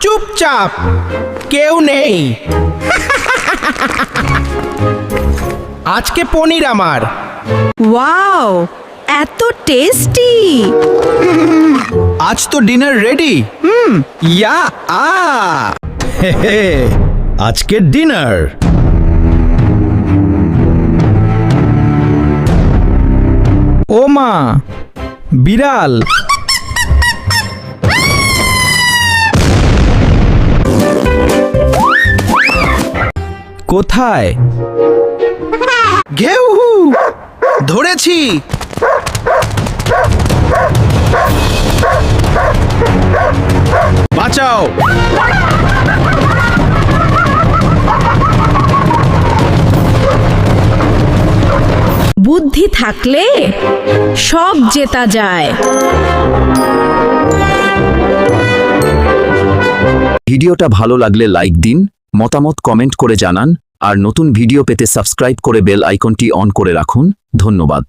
চুপচাপ, কেউ নেই। আজকে পনির আমার। ওয়াও, এত টেস্টি! আজ তো ডিনার রেডি। ইয়া আ হে হে, আজকে ডিনার। ও মা, বিড়াল। কোথায়? ঘেউ, ধরেছি। বাঁচাও। বুদ্ধি থাকলে সব জেতা যায়। ভিডিওটা ভালো লাগলে লাইক দিন, মতামত কমেন্ট করে জানান, আর নতুন ভিডিও পেতে সাবস্ক্রাইব করে বেল আইকনটি অন করে রাখুন। ধন্যবাদ।